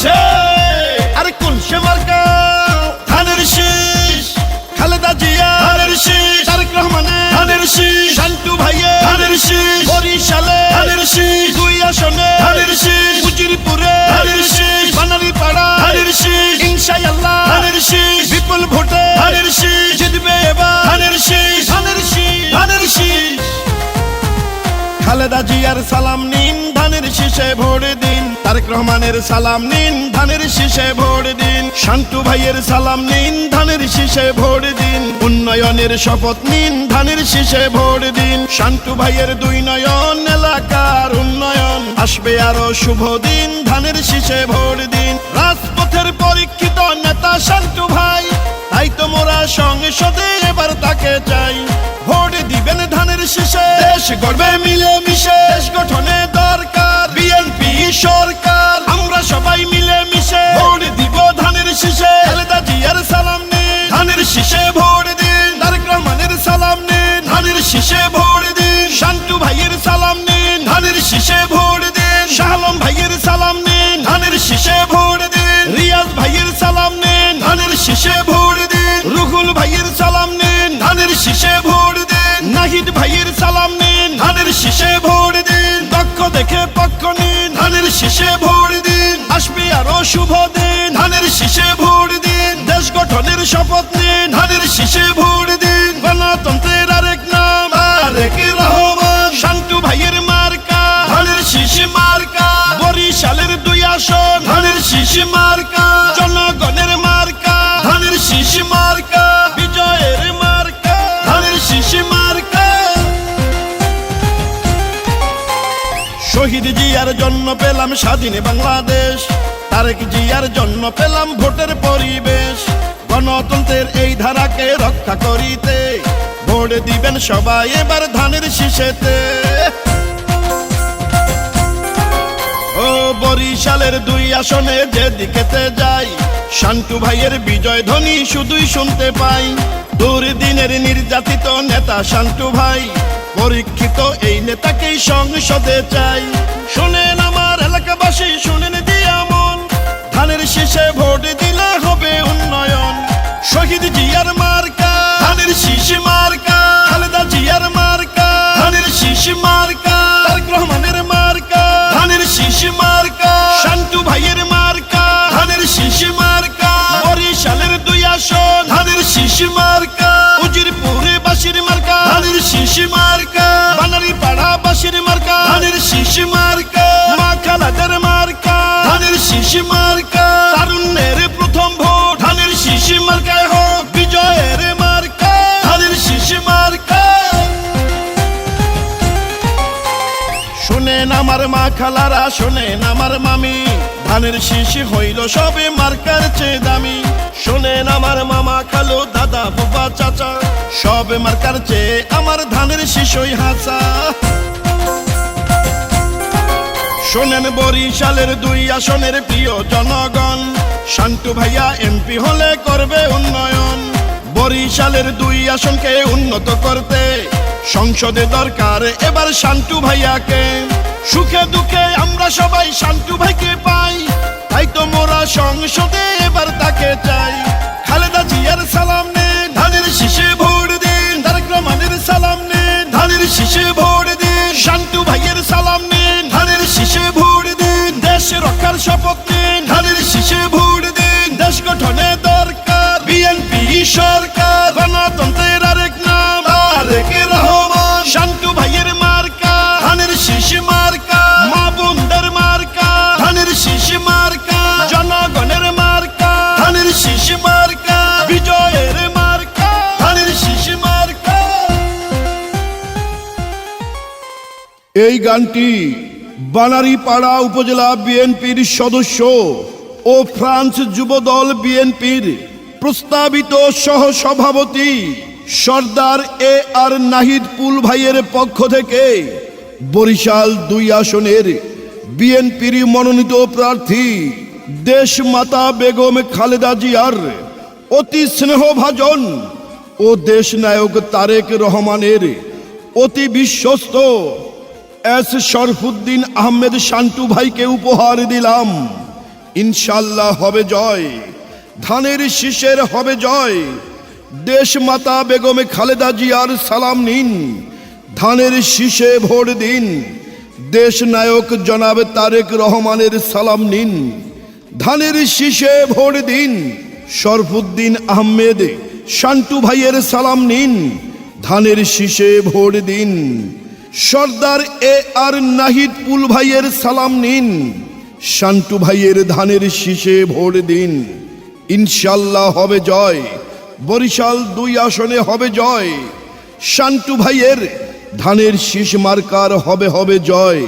আছে আরে কোন সে মার্কা ধানের শীষ খালেদা জিয়া ধানের শীষ তারেক রহমানের ধানের শীষ শান্টু ভাইয়ের ধানের শীষ বরিশালে ধানের শীষ দুই আসনে ধানের শীষ উজিরপুরে ধানের শীষ বানারীপাড়া ধানের শীষ ইনশাআল্লাহ ধানের শীষ বিপুল ভোটে ধানের শীষ জিতবে এবার ধানের শীষ ধানের শীষ ধানের শীষ খালেদা জিয়ার সালাম নিন ধানের শীষে ভোট দিন তারেক রহমানের সালাম নিন ধানের শীষে ভোট দিন শান্টু ভাইয়ের সালাম নিন ধানের শীষে ভোট দিন উন্নয়নের শপথ নিন ধানের শীষে ভোট দিন শান্টু ভাইয়ের দুই নয়ন এলাকার উন্নয়ন আসবে আরো শুভ দিন ধানের শীষে ভোট দিন রাজপথের পরীক্ষিত নেতা শান্টু ভাই তাই তো মোরা সংসদে এবার তাকে চাই ভোট দিবেন ধানের শীষে দেশ গড়বে মিলে মিশে দেশ গঠনে দরকার বিএনপি সরকার আমরা সবাই মিলে মিশে ভোট দিব ধানের শীষে খালেদা জিয়ার সালাম নিন ধানের শীষে ভোট দিন তারেক রহমানের সালাম নিন ধানের শীষে ভোট দিন শান্টু ভাইয়ের সালাম নিন ধানের শীষে ভোট দিন শাহ আলম ভাইয়ের সালাম নিন ধানের শীষে ভোট দিন রিয়াজ ভাইয়ের সালাম নিন ধানের শীষে ভোট দিন রুহুল ভাইয়ের সালাম নিন ধানের শীষে ভোট দিন নাহিদ ভাইয়ের সালাম নিন ধানের শীষে ভোট দিন দক্ষ দেখে পক্ষ নিন ধানের শীষে ভোট দিন আসবে আরো শুভ দিন ধানের শীষে ভোট দিন দেশ গঠনের শপথ নিন ধানের শীষে ভোট দিন গণতন্ত্রের আরেক নাম তারেক রহমান শান্টু ভাইয়ের মার্কা ধানের শীষ মার্কা বরিশালের দুই আসন ধানের শীষ মার্কা জনগণের মার্কা ধানের শীষ মার্কা বিজয়ের মার্কা ধানের শীষ মার্কা শহীদ জিয়ার জন্য পেলাম স্বাধীন বাংলাদেশ তারেক জিয়ার জন্য পেলাম ভোটের পরিবেশ গণতন্ত্রের এই ধারাকে রক্ষা করিতে ভোট দিবেন সবাই এবার ধানের শীষেতে ও বরিশালের দুই আসনে যেদিকেতে যাই শান্টু ভাইয়ের বিজয় ধ্বনি শুধুই শুনতে পাই দুর্দিনের নির্যাতিত নেতা শান্টু ভাই পরীক্ষিত এই নেতাকেই সংসদে চাই শুনেন আমার এলাকাবাসী শুনেন দিয়া মন ধানের শীষে ভোট দিলে হবে উন্নয়ন শহীদ জিয়ার মার্কা ধানের শীষ মার্কা খালেদা জিয়ার মার্কা ধানের শীষ মার্কা তারেক রহমানের মার্কা ধানের শীষ মার্কা শান্টু ভাইয়ের মার্কা ধানের শীষ মার্কা বরিশালের দুই আসন ধানের শীষ মার্কা উজিরপুরে বাসির মার্কা ধানের শীষ মার্কা বানারীপাড়া বাসির মার্কা ধানের শীষ মার্কা মা খালাদের মার্কা ধানের শীষ মার্কা তারুণ্যের প্রথম ভোট ধানের শীষ মার্কায় হোক বিজয়ের মার্কা ধানের শীষ মার্কা শোনেন আমার মা খালারা শোনেন আমার মামি ধানের শীষ হইল সবে মার্কার চেয়ে দামি শোনেন আমার মামা খালো দাদা বাবা চাচা সবে মার্কার চেয়ে আমার ধানের শীষই হাসা শোনেন বরিশালের দুই আসনের প্রিয় জনগণ শান্টু ভাইয়া এমপি হলে করবে উন্নয়ন বরিশালের দুই আসনকে উন্নত করতে সংসদে দরকার এবার শান্টু ভাইয়াকে সুখে দুঃখে আমরা সবাই শান্টু ভাইকে পাই তাই তো মোরা সংসদে এবার তাকে চাই খালেদা জিয়ার সালাম নিন ধানের শীষে ভোট দিন তারেক রহমানের সালাম নিন ধানের শীষে ভোট দিন শান্টু ভাইয়ের সালাম নিন ধানের শীষে ভোট দিন দেশ রক্ষার শপথ নিন ধানের শীষে ভোট দিন দেশ গঠনে দরকার বিএনপি সরকার গণতন্ত্রের আরেক নাম তারেক রহমান শান্টু ভাইয়ের মার্কা ধানের শীষ মার্কা মা বোনদের মার্কা ধানের শীষ মার্কা জনগণের মার্কা ধানের শীষ মার্কা বিজয়ের মার্কা ধানের শীষ মার্কা। এই গানটি বানারীপাড়া উপজেলা বিএনপির সদস্য ও ফ্রান্স যুবদল বিএনপির প্রস্তাবিত সহ সভাপতি সর্দার এ আর নাহিদ পুল ভাইয়ের পক্ষ থেকে বরিশাল দুই আসনের বিএনপির মনোনীত প্রার্থী দেশমাতা বেগম খালেদা জিয়ার অতি স্নেহভাজন ও দেশনায়ক তারেক রহমানের অতি বিশ্বস্ত এস শরফুদ্দিন আহমেদ শান্টু ভাইকে উপহার দিলাম ইনশাল্লাহ হবে জয়, ধানের শীষের হবে জয়। দেশ মাতা বেগম খালেদা জিয়ার সালাম নিন, ধানের শীষে ভোট দিন। দেশ নায়ক জনাব তারেক রহমানের সালাম নিন, ধানের শীষে ভোট দিন। শরফুদ্দিন আহমেদ শান্টু ভাইয়ের সালাম নিন, ধানের শীষে ভোট দিন। সর্দার এ আর নাহিদ পুল ভাইয়ের সালাম নিন, শান্টু ভাইয়ের ধানের শীষে ভোট দিন। ইনশাল্লাহ হবে জয়, বরিশাল 2 আসনে হবে জয়। শান্টু ভাইয়ের ধানের শীষ মার্কার হবে জয়।